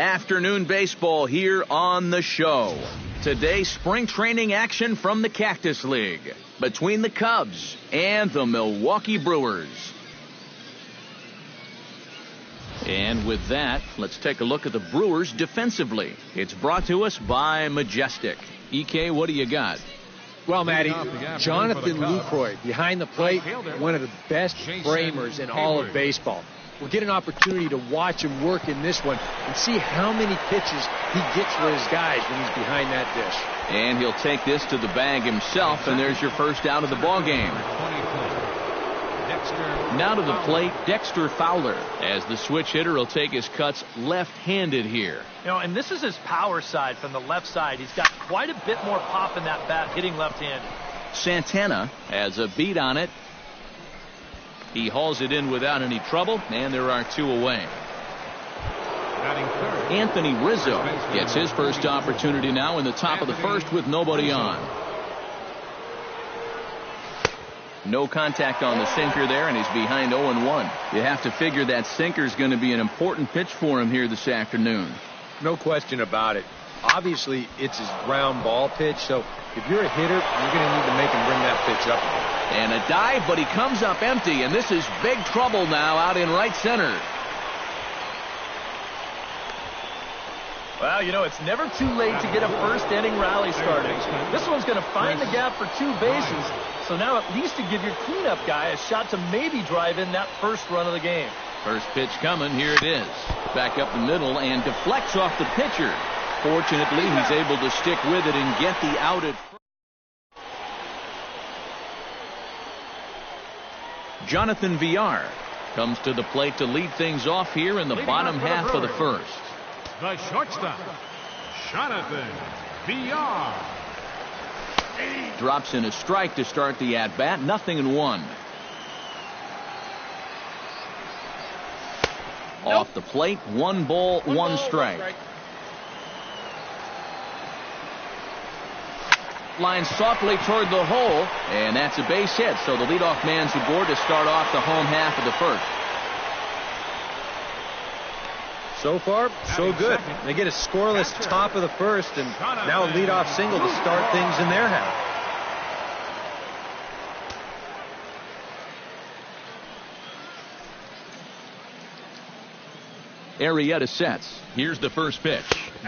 Afternoon baseball here on the show. Today, spring training action from the Cactus League between the Cubs and the Milwaukee Brewers. And with that, let's take a look at the Brewers defensively. It's brought to us by Majestic. EK, what do you got? Well, Matty, Jonathan Lucroy behind the plate, one of the best framers in all of baseball. We'll get an opportunity to watch him work in this one and see how many pitches he gets for his guys when he's behind that dish. And he'll take this to the bag himself, and there's your first out of the ball game. Now to the plate, Dexter Fowler, as the switch hitter will take his cuts left-handed here. And this is his power side from the left side. He's got quite a bit more pop in that bat hitting left-handed. Santana has a beat on it. He hauls it in without any trouble, and there are two away. Anthony Rizzo gets his first opportunity now in the top of the first with nobody on. No contact on the sinker there, and he's behind 0-1. You have to figure that sinker's going to be an important pitch for him here this afternoon. No question about it. Obviously, it's his ground ball pitch, so if you're a hitter, you're going to need to make him bring that pitch up. And a dive, but he comes up empty, and this is big trouble now out in right center. Well, it's never too late to get a first-inning rally started. This one's going to find the gap for two bases, so now at least to give your cleanup guy a shot to maybe drive in that first run of the game. First pitch coming, here it is. Back up the middle and deflects off the pitcher. Fortunately, he's able to stick with it and get the out at first. Jonathan Villar comes to the plate to lead things off here in the bottom half of the first. The shortstop, Jonathan Villar. Drops in a strike to start the at-bat. 0-1. Off the plate, 1 ball, 1 strike. Line softly toward the hole, and that's a base hit. So the leadoff man's aboard to start off the home half of the first. So far, so good. They get a scoreless top of the first, and now a leadoff single to start things in their half. Arrieta sets. Here's the first pitch.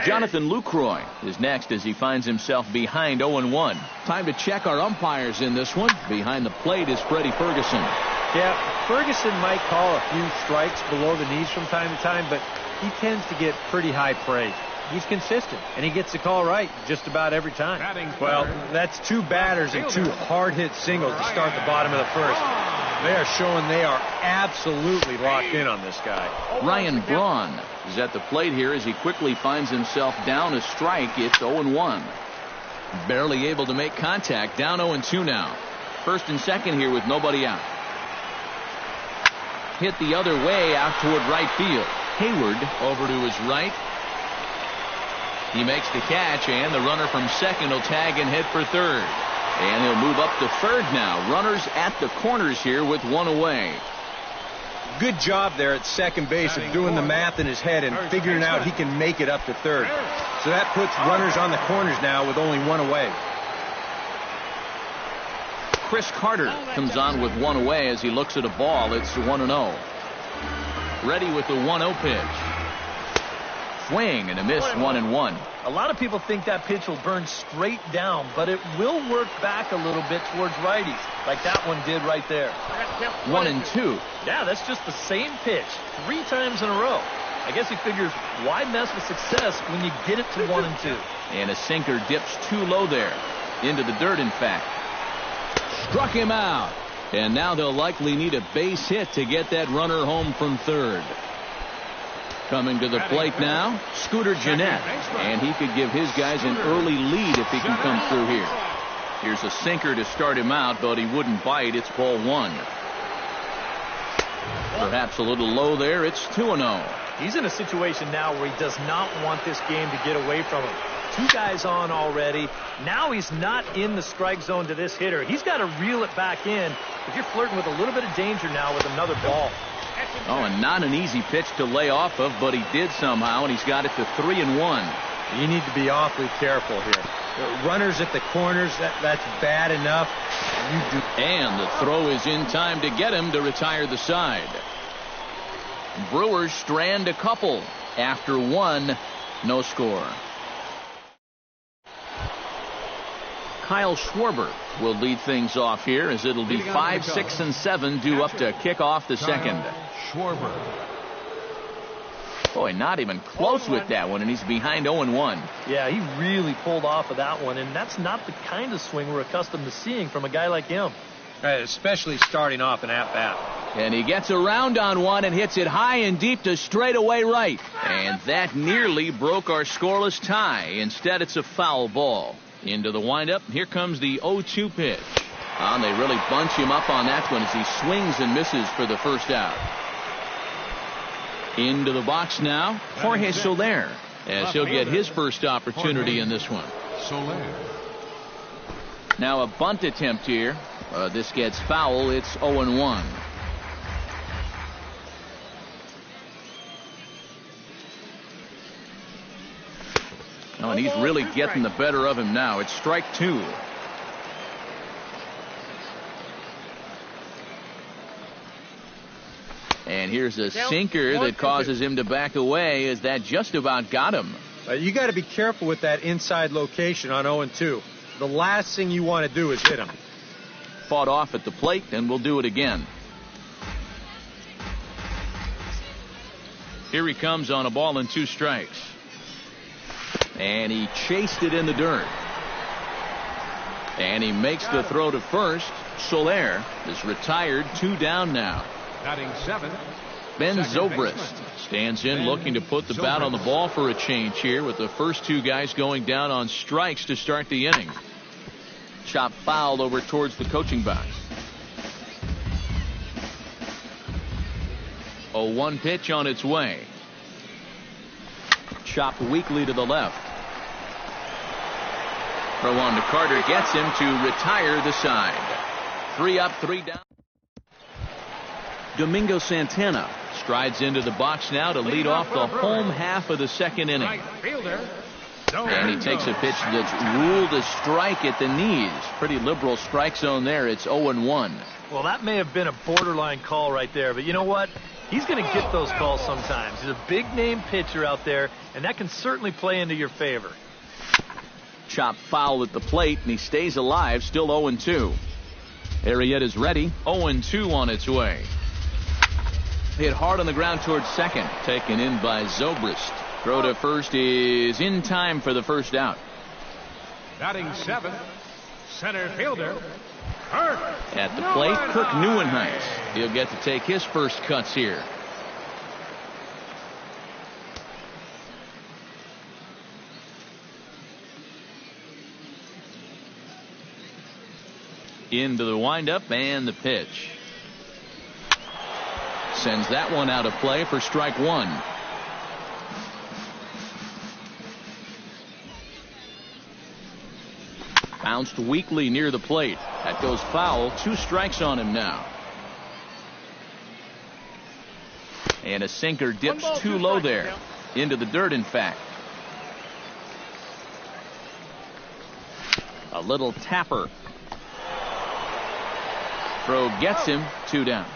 Jonathan Lucroy is next as he finds himself behind 0-1. Time to check our umpires in this one. Behind the plate is Freddie Ferguson. Yeah, Ferguson might call a few strikes below the knees from time to time, but he tends to get pretty high praise. He's consistent, and he gets the call right just about every time. Well, that's two batters and two hard-hit singles to start the bottom of the first. They are showing they are absolutely locked in on this guy. Ryan Braun is at the plate here as he quickly finds himself down a strike. It's 0-1. Barely able to make contact. Down 0-2 now. First and second here with nobody out. Hit the other way out toward right field. Hayward over to his right. He makes the catch, and the runner from second will tag and hit for third. And he'll move up to third now. Runners at the corners here with 1 away. Good job there at second base of doing the math in his head and figuring out he can make it up to third. So that puts runners on the corners now with only 1 away. Chris Carter comes on with 1 away as he looks at a ball. It's 1-0. Ready with the 1-0 pitch. Swing and a miss, 1-1. A lot of people think that pitch will burn straight down, but it will work back a little bit towards righties, like that one did right there. 1-2. Yeah, that's just the same pitch 3 times in a row. I guess he figures, why mess with success when you get it to 1-2? And a sinker dips too low there. Into the dirt, in fact. Struck him out. And now they'll likely need a base hit to get that runner home from third. Coming to the plate now, Scooter Gennett, and he could give his guys an early lead if he can come through here. Here's a sinker to start him out, but he wouldn't bite. It's ball 1. Perhaps a little low there. It's 2-0. He's in a situation now where he does not want this game to get away from him. 2 guys on already. Now he's not in the strike zone to this hitter. He's got to reel it back in if you're flirting with a little bit of danger now with another ball. Oh, and not an easy pitch to lay off of, but he did somehow, and he's got it to 3-1. You need to be awfully careful here. Runners at the corners, that's bad enough. And the throw is in time to get him to retire the side. Brewers strand a couple after one, no score. Kyle Schwarber will lead things off here as it'll be 5, 6, and 7 due up to kick off the second. Schwarber. Boy, not even close with that one, and he's behind 0-1. Yeah, he really pulled off of that one, and that's not the kind of swing we're accustomed to seeing from a guy like him. Especially starting off an at-bat. And he gets around on one and hits it high and deep to straightaway right. And that nearly broke our scoreless tie. Instead, it's a foul ball. Into the windup, here comes the 0-2 pitch. And they really bunch him up on that one as he swings and misses for the first out. Into the box now, Jorge Soler, as he'll get his first opportunity in this one. Soler. Now a bunt attempt here. This gets foul. It's 0-1. Oh, and he's really getting the better of him now. It's strike 2. And here's a sinker that causes him to back away as that just about got him. You got to be careful with that inside location on 0-2. The last thing you want to do is hit him. Fought off at the plate, and we'll do it again. Here he comes on a ball and 2 strikes. And he chased it in the dirt. And he makes the throw to first. Soler is retired, 2 down now. Batting 7. Ben Zobrist stands in looking to put the bat on the ball for a change here with the first 2 guys going down on strikes to start the inning. Chop fouled over towards the coaching box. 0-1 pitch on its way. Chopped weakly to the left. Throw on to Carter gets him to retire the side. 3 up, 3 down. Domingo Santana strides into the box now to lead off the home half of the second inning. And he takes a pitch that's ruled a strike at the knees. Pretty liberal strike zone there. It's 0-1. Well, that may have been a borderline call right there, but you know what? He's going to get those calls sometimes. He's a big-name pitcher out there, and that can certainly play into your favor. Chop foul at the plate, and he stays alive, still 0-2. Arrieta's ready, 0-2 on its way. Hit hard on the ground towards second, taken in by Zobrist. Throw to first is in time for the first out. Batting 7, center fielder, Kirk. At the plate, Kirk Nieuwenhuis. He'll get to take his first cuts here. Into the windup and the pitch. Sends that one out of play for strike 1. Bounced weakly near the plate. That goes foul. 2 strikes on him now. And a sinker dips too low there. Into the dirt, in fact. A little tapper. Throw gets him, 2 down.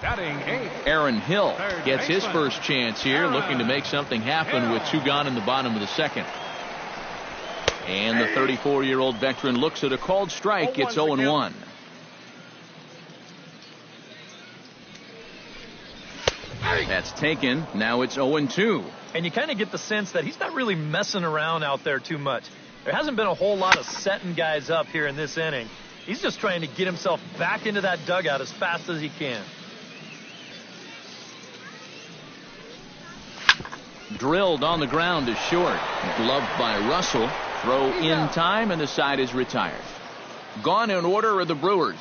Batting 8. Aaron Hill gets his first chance here, looking to make something happen with 2 gone in the bottom of the second. And the 34-year-old veteran looks at a called strike. It's 0-1. That's taken. Now it's 0-2. And you kind of get the sense that he's not really messing around out there too much. There hasn't been a whole lot of setting guys up here in this inning. He's just trying to get himself back into that dugout as fast as he can. Drilled on the ground to short. Gloved by Russell. Throw in time, and the side is retired. Gone in order are the Brewers.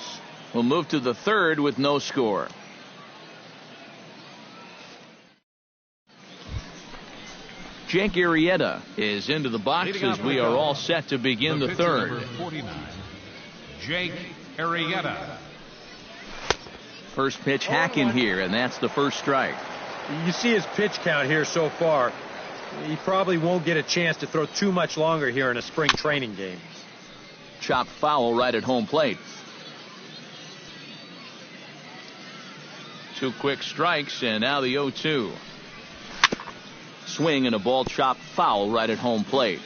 We'll move to the third with no score. Jake Arrieta is into the box as we are all set to begin the third. Number 49, Jake Arrieta. first pitch hacking here, and that's the first strike. You see his pitch count here so far. He probably won't get a chance to throw too much longer here in a spring training game. Chopped foul right at home plate. 2 quick strikes, and now the 0-2. Swing and a ball chopped foul right at home plate.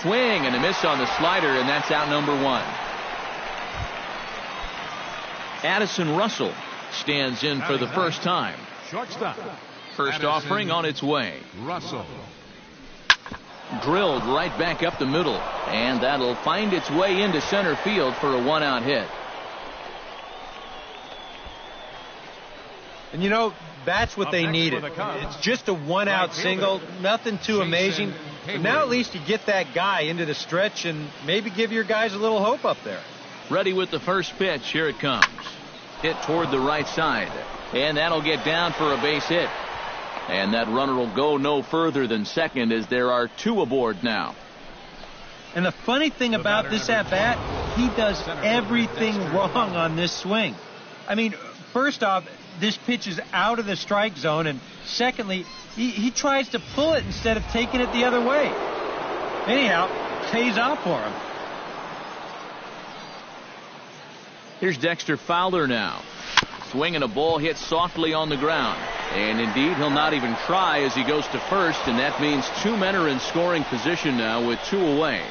Swing and a miss on the slider, and that's out number 1. Addison Russell stands in for the first time. Shortstop. First offering on its way. Russell. Drilled right back up the middle, and that'll find its way into center field for a 1-out hit. And you know, that's what they needed. It's just a 1-out single, nothing too amazing. But now at least you get that guy into the stretch and maybe give your guys a little hope up there. Ready with the first pitch. Here it comes. Hit toward the right side, and that'll get down for a base hit. And that runner will go no further than second, as there are 2 aboard now. And the funny thing about this at-bat, he does everything wrong on this swing. I mean, first off, this pitch is out of the strike zone, and secondly, he tries to pull it instead of taking it the other way. Anyhow, pays off for him. Here's Dexter Fowler now. Swinging a ball hit softly on the ground. And indeed, he'll not even try as he goes to first, and that means 2 men are in scoring position now with 2 away.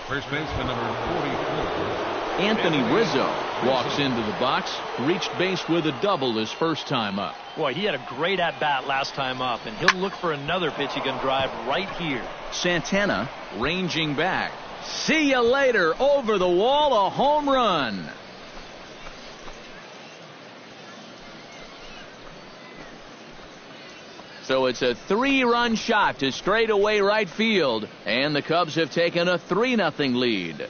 First baseman number 44. Anthony Rizzo walks into the box, reached base with a double his first time up. Boy, he had a great at-bat last time up, and he'll look for another pitch he can drive right here. Santana ranging back. See you later. Over the wall, a home run. So it's a 3-run shot to straightaway right field, and the Cubs have taken a 3-0 lead.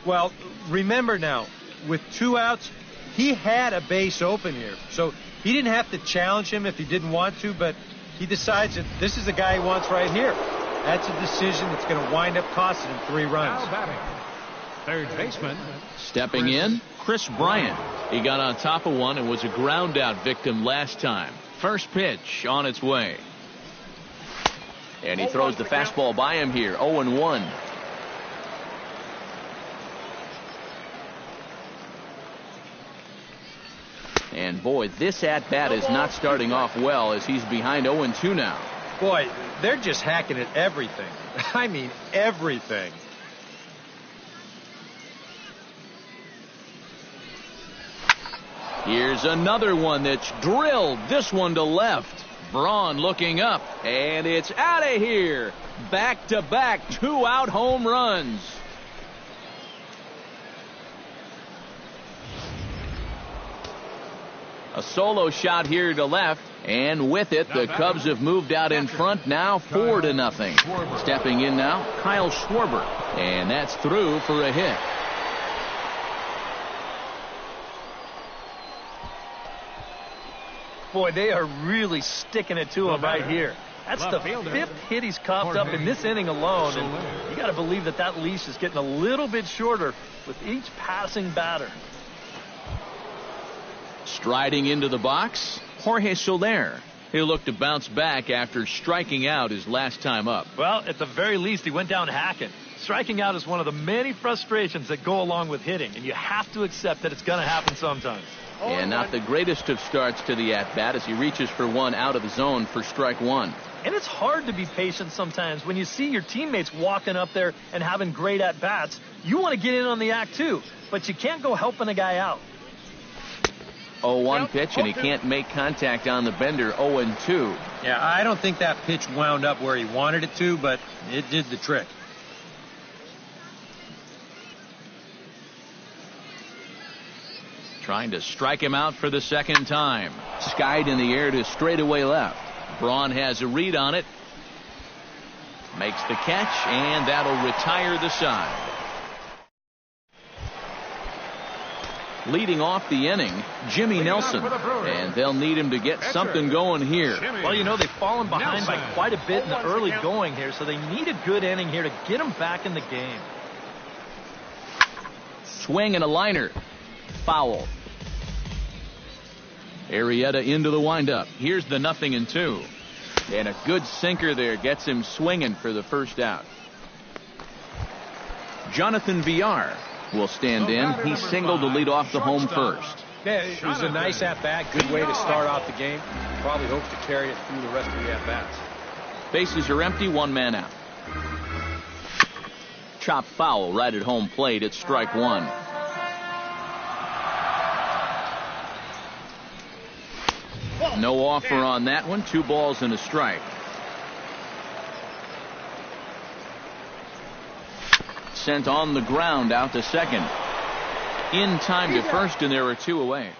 Well, remember now, with 2 outs, he had a base open here. So he didn't have to challenge him if he didn't want to, but he decides that this is the guy he wants right here. That's a decision that's going to wind up costing him 3 runs. Now batting, third baseman. Stepping in, Chris Bryant. He got on top of one and was a ground out victim last time. First pitch on its way. And he throws the fastball by him here. 0-1. And boy, this at-bat is not starting off well, as he's behind 0-2 now. Boy, they're just hacking at everything. I mean, everything. Here's another one that's drilled. This one to left. Braun looking up, and it's out of here. Back-to-back 2-out home runs. A solo shot here to left, and with it, the Cubs have moved out in front now 4-0. Stepping in now, Kyle Schwarber, and that's through for a hit. Boy, they are really sticking it to him right here. That's the 5th hit he's coughed up in this inning alone, and you got to believe that that leash is getting a little bit shorter with each passing batter. Striding into the box, Jorge Soler. He'll look to bounce back after striking out his last time up. Well, at the very least, he went down hacking. Striking out is one of the many frustrations that go along with hitting, and you have to accept that it's going to happen sometimes. And not the greatest of starts to the at-bat as he reaches for one out of the zone for strike 1. And it's hard to be patient sometimes when you see your teammates walking up there and having great at-bats. You want to get in on the act too, but you can't go helping a guy out. 0-1 pitch, and he can't make contact on the bender. 0-2. Yeah, I don't think that pitch wound up where he wanted it to, but it did the trick. Trying to strike him out for the second time. Skied in the air to straightaway left. Braun has a read on it. Makes the catch, and that'll retire the side. Leading off the inning, Jimmy Nelson. And they'll need him to get something going here. Well, you know, they've fallen behind by quite a bit in the early going here, so they need a good inning here to get them back in the game. Swing and a liner. Foul. Arrieta into the windup. Here's the 0-2. And a good sinker there gets him swinging for the first out. Jonathan Villar will stand in. He singled to lead off the home first. Yeah, it was a nice at-bat. Good way to start off the game. Probably hopes to carry it through the rest of the at-bats. Bases are empty, one man out. Chopped foul right at home plate. It's strike one. No offer on that one. 2 balls and a strike. Sent on the ground out to second. In time to first, and there are 2 away.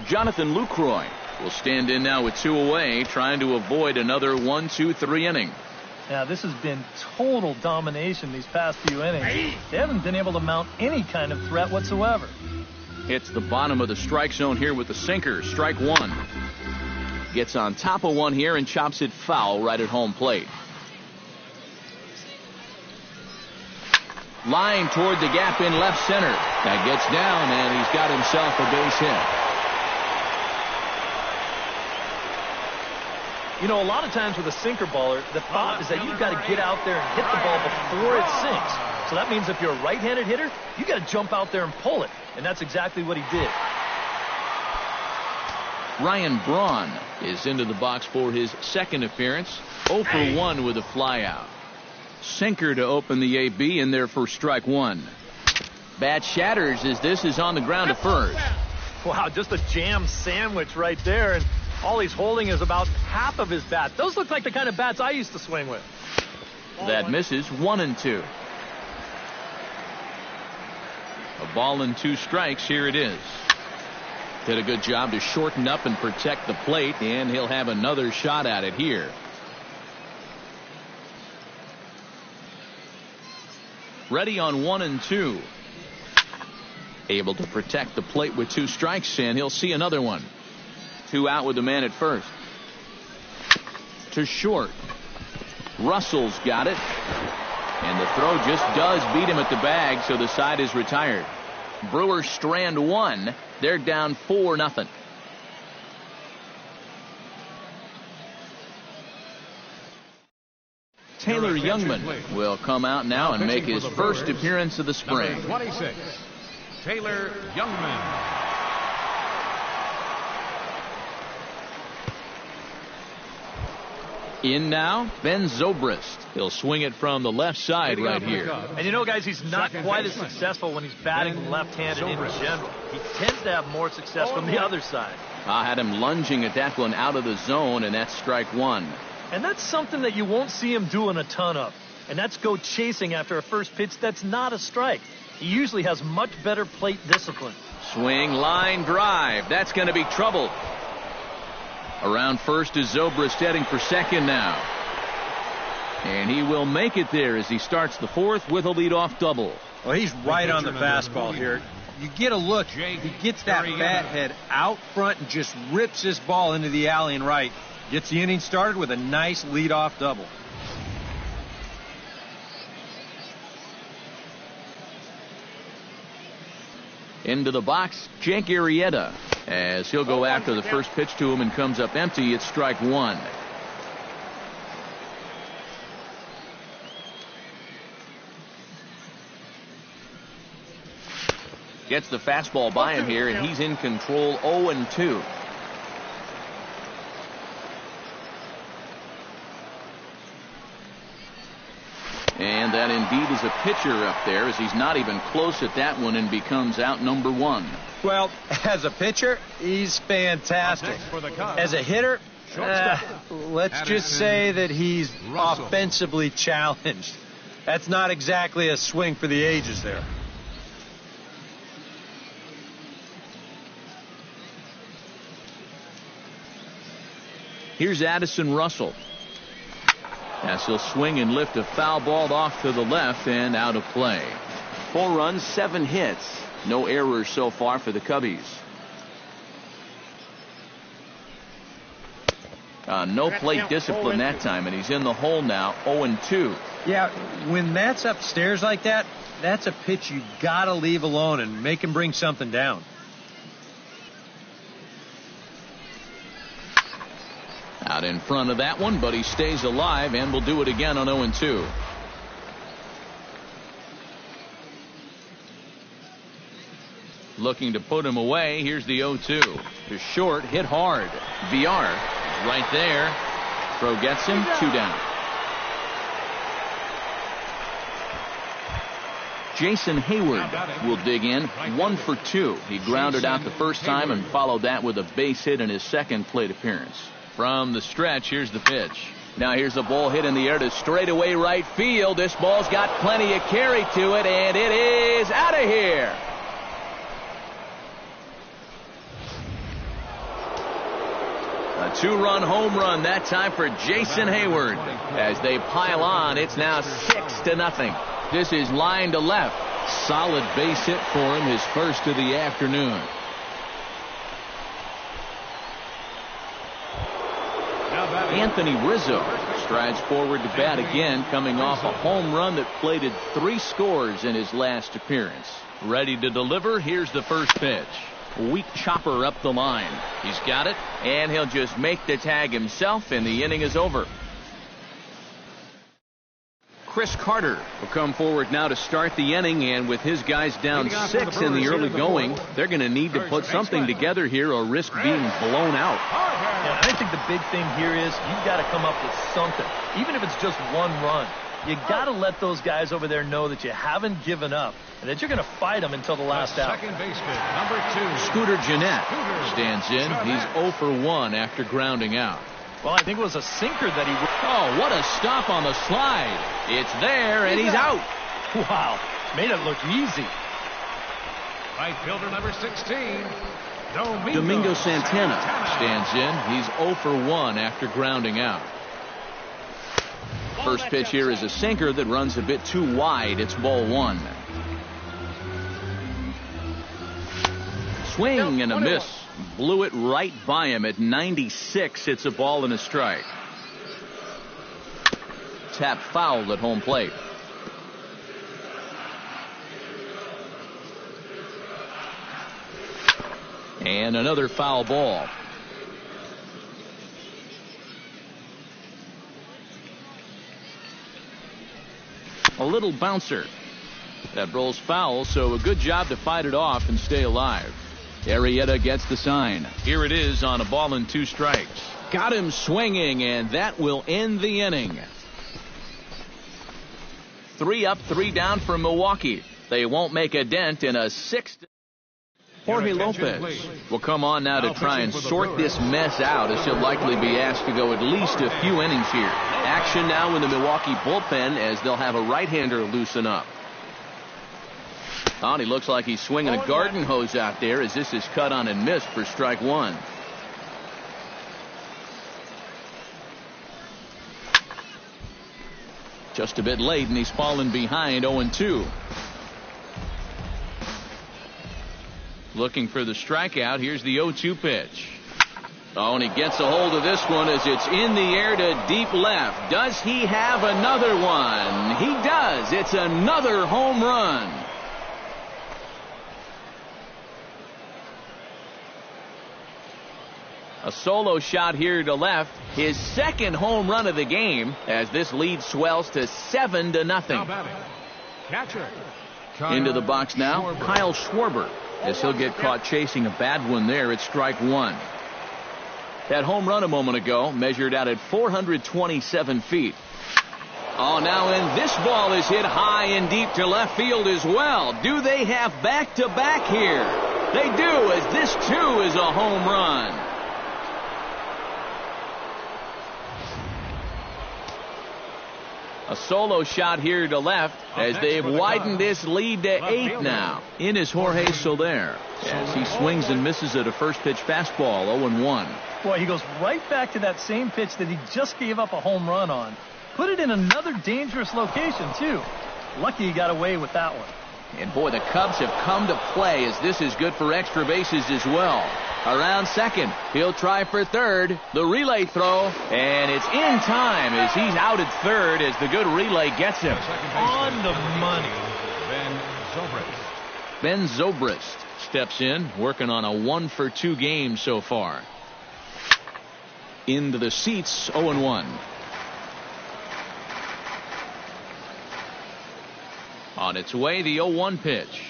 Jonathan Lucroy will stand in now with 2 away, trying to avoid another 1-2-3 inning. Yeah, this has been total domination these past few innings. They haven't been able to mount any kind of threat whatsoever. Hits the bottom of the strike zone here with the sinker. Strike one. Gets on top of one here and chops it foul right at home plate. Line toward the gap in left center. That gets down, and he's got himself a base hit. You know, a lot of times with a sinker baller, the thought is that you've got to get out there and hit the ball before it sinks. So that means if you're a right-handed hitter, you got to jump out there and pull it. And that's exactly what he did. Ryan Braun is into the box for his second appearance. 0 for 1 with a flyout. Sinker to open the AB in there for strike one. Bat shatters as this is on the ground to first. Wow, just a jam sandwich right there. And all he's holding is about half of his bat. Those look like the kind of bats I used to swing with. That misses. 1-2. A ball and 2 strikes. Here it is. Did a good job to shorten up and protect the plate, and he'll have another shot at it here. Ready on 1-2. Able to protect the plate with 2 strikes, and he'll see another one. 2 out with the man at first. To short. Russell's got it. And the throw just does beat him at the bag, so the side is retired. Brewers strand 1. They're down 4-0. Taylor Youngman will come out now and make his first appearance of the spring. Number 26, Taylor Youngman. In now, Ben Zobrist. He'll swing it from the left side right here. And you know, guys, he's not quite as successful when he's batting left-handed in general. He tends to have more success from the other side. I had him lunging at that one out of the zone, and that's strike one. And that's something that you won't see him doing a ton of. And that's go chasing after a first pitch that's not a strike. He usually has much better plate discipline. Swing, line, drive. That's going to be trouble. Around first is Zobrist heading for second now. And he will make it there as he starts the fourth with a leadoff double. Well, he's right on the fastball here. You get a look. He gets that bat head out front and just rips this ball into the alley and right. Gets the inning started with a nice leadoff double. Into the box, Jake Arrieta, as he'll go after the first pitch to him and comes up empty. It's strike one. Gets the fastball by him here, and he's in control. 0-2. And that indeed is a pitcher up there, as he's not even close at that one and becomes out number one. Well, as a pitcher, he's fantastic. As a hitter, let's just say that he's offensively challenged. That's not exactly a swing for the ages there. Here's Addison Russell. As he'll swing and lift a foul ball off to the left and out of play. 4 runs, 7 hits. No errors so far for the Cubbies. No plate discipline that time, and he's in the hole now. 0-2. Yeah, when that's upstairs like that, that's a pitch you got to leave alone and make him bring something down. Out in front of that one, but he stays alive and will do it again on 0-2. Looking to put him away. Here's the 0-2. To short, hit hard. VR is right there. Throw gets him. 2 down. Jason Hayward will dig in. 1 for 2. He grounded out the first time and followed that with a base hit in his second plate appearance. From the stretch, here's the pitch. Now here's a ball hit in the air to straightaway right field. This ball's got plenty of carry to it, and it is out of here. 2-run home run that time for Jason Hayward. As they pile on, it's now 6-0. This is line to left. Solid base hit for him, his first of the afternoon. Anthony Rizzo strides forward to bat again, coming off a home run that plated 3 scores in his last appearance. Ready to deliver. Here's the first pitch. Weak chopper up the line. He's got it, and he'll just make the tag himself, and the inning is over. Chris Carter will come forward now to start the inning, and with his guys down 6 in the early going, they're going to need to put something together here or risk being blown out. Yeah, I think the big thing here is you've got to come up with something, even if it's just 1 run. You got to let those guys over there know that you haven't given up and that you're going to fight them until the last out. Second baseman, number 2. Scooter Gennett stands in. He's 0 for 1 after grounding out. Well, I think it was a sinker that he... Oh, what a stop on the slide. It's there, and he's out. Wow, made it look easy. Right fielder number 16, Domingo Santana stands in. He's 0 for 1 after grounding out. First pitch here is a sinker that runs a bit too wide. It's ball 1. Swing and a miss. Blew it right by him at 96. It's a ball and a strike. Tap foul at home plate. And another foul ball. A little bouncer. That rolls foul, so a good job to fight it off and stay alive. Arrieta gets the sign. Here it is on a ball and 2 strikes. Got him swinging, and that will end the inning. 3 up, 3 down for Milwaukee. They won't make a dent in a 6. Jorge Lopez will come on now to try and sort this mess out, as he'll likely be asked to go at least a few innings here. Action now in the Milwaukee bullpen as they'll have a right-hander loosen up. He looks like he's swinging a garden hose out there as this is cut on and missed for strike 1. Just a bit late, and he's fallen behind 0-2. Looking for the strikeout. Here's the 0-2 pitch. And he gets a hold of this one as it's in the air to deep left. Does he have another one? He does. It's another home run. A solo shot here to left. His second home run of the game as this lead swells to 7-0. Catcher. Into the box now, Kyle Schwarber, as he'll get caught chasing a bad one there at strike 1. That home run a moment ago measured out at 427 feet. Now and this ball is hit high and deep to left field as well. Do they have back-to-back here? They do, as this too is a home run. A solo shot here to left as they've widened this lead to 8 now. In is Jorge Soler as he swings and misses at a first pitch fastball, 0-1. Boy, he goes right back to that same pitch that he just gave up a home run on. Put it in another dangerous location, too. Lucky he got away with that one. And boy, the Cubs have come to play as this is good for extra bases as well. Around second, he'll try for third. The relay throw, and it's in time as he's out at third as the good relay gets him. On the money. Ben Zobrist steps in, working on a 1-for-2 game so far. Into the seats, 0-1. On its way, the 0-1 pitch.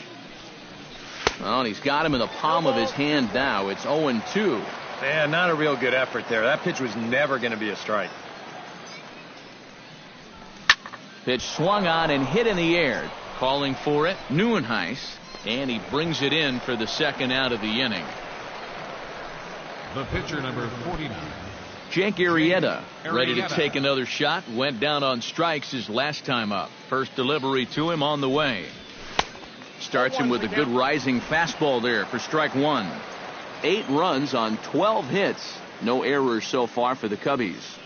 And he's got him in the palm of his hand now. It's 0-2. Man, not a real good effort there. That pitch was never going to be a strike. Pitch swung on and hit in the air. Calling for it, Nieuwenhuis. And he brings it in for the second out of the inning. The pitcher, number 49. Jake Arrieta, ready to take another shot. Went down on strikes his last time up. First delivery to him on the way. Starts him with a good rising fastball there for strike 1. 8 runs on 12 hits. No errors so far for the Cubbies.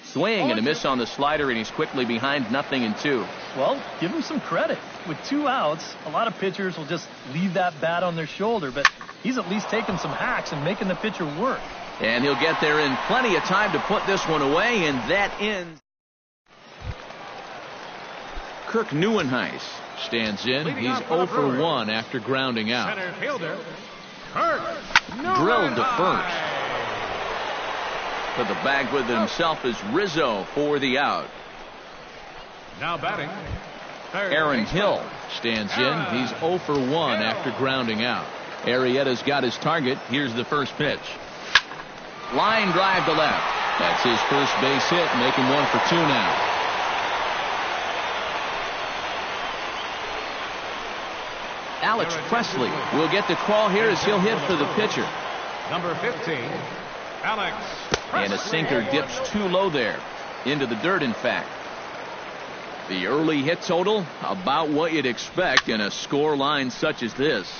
Swing and a miss on the slider, and he's quickly behind 0-2. Well, give him some credit. With 2 outs, a lot of pitchers will just leave that bat on their shoulder, but he's at least taking some hacks and making the pitcher work. And he'll get there in plenty of time to put this one away, and that ends. Kirk Neuenhuis stands in. He's 0 for 1 after grounding out. Center fielder, Kirk Drilled to first. To the bag with himself is Rizzo for the out. Now batting, Aaron Hill stands in. He's 0 for 1 after grounding out. Arrieta's got his target. Here's the first pitch. Line drive to left. That's his first base hit, making 1 for 2 now. Alex Presley will get the call here as he'll hit for the pitcher. Number 15, Alex Presley. And a sinker dips too low there. Into the dirt, in fact. The early hit total, about what you'd expect in a score line such as this.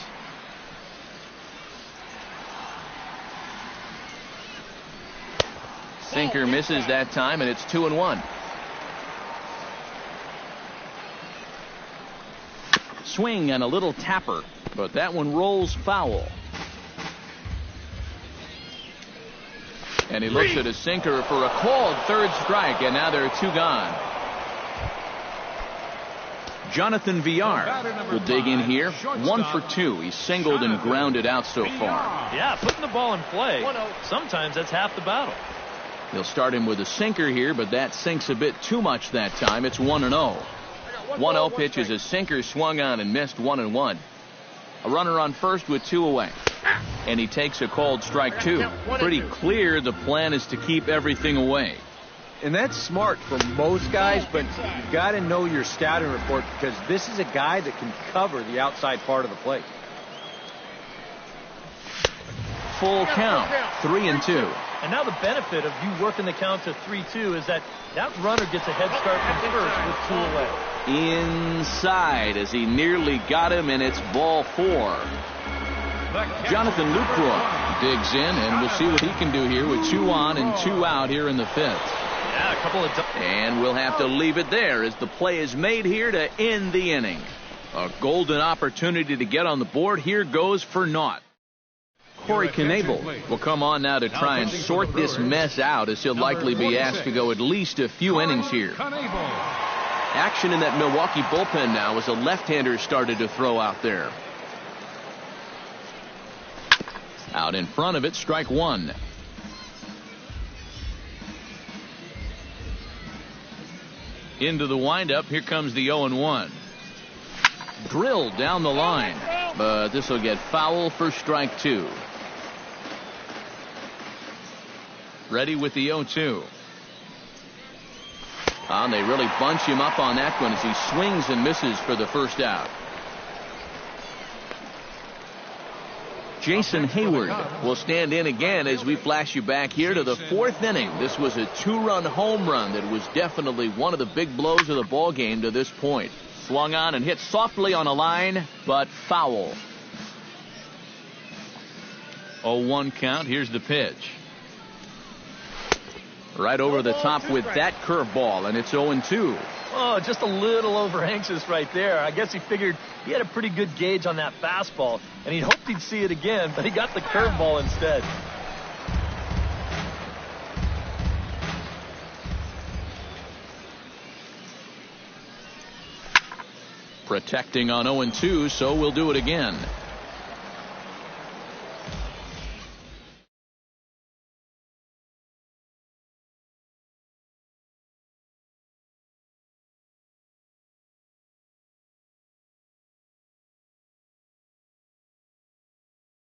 Sinker misses that time, and it's 2-1. Swing and a little tapper, but that one rolls foul. And he looks at his sinker for a called third strike, and now there are 2 gone. Jonathan Villar will dig in here. 1 for 2. He's singled and grounded out so far. Yeah, putting the ball in play. Sometimes that's half the battle. He'll start him with a sinker here, but that sinks a bit too much that time. It's 1-0. 1-0 pitch is a sinker swung on and missed. 1-1. A runner on first with 2 away. And he takes a called strike 2. Pretty clear the plan is to keep everything away. And that's smart for most guys, but you've got to know your scouting report because this is a guy that can cover the outside part of the plate. Full count, 3-2. And now the benefit of you working the count to 3-2 is that runner gets a head start from first with 2 away. Inside as he nearly got him, and it's ball 4. Jonathan Lucroy digs in, and we'll see what he can do here with 2 on and 2 out here in the 5th. Yeah, a couple of... And we'll have to leave it there as the play is made here to end the inning. A golden opportunity to get on the board. Here goes for naught. Corey Knebel will come on now to try and sort this mess out as he'll likely be asked to go at least a few innings here. Action in that Milwaukee bullpen now as a left-hander started to throw out there. Out in front of it, strike 1. Into the windup, here comes the 0-1. Drilled down the line, but this will get foul for strike 2. Ready with the 0-2. And they really bunch him up on that one as he swings and misses for the first out. Jason Hayward will stand in again as we flash you back here to the 4th inning. This was a 2-run home run that was definitely one of the big blows of the ball game to this point. Swung on and hit softly on a line, but foul. 0-1 count. Here's the pitch. Right over the top with that curveball, and it's 0-2. Oh, just a little over anxious right there. I guess he figured he had a pretty good gauge on that fastball, and he hoped he'd see it again, but he got the curveball instead. Protecting on 0-2, so we'll do it again.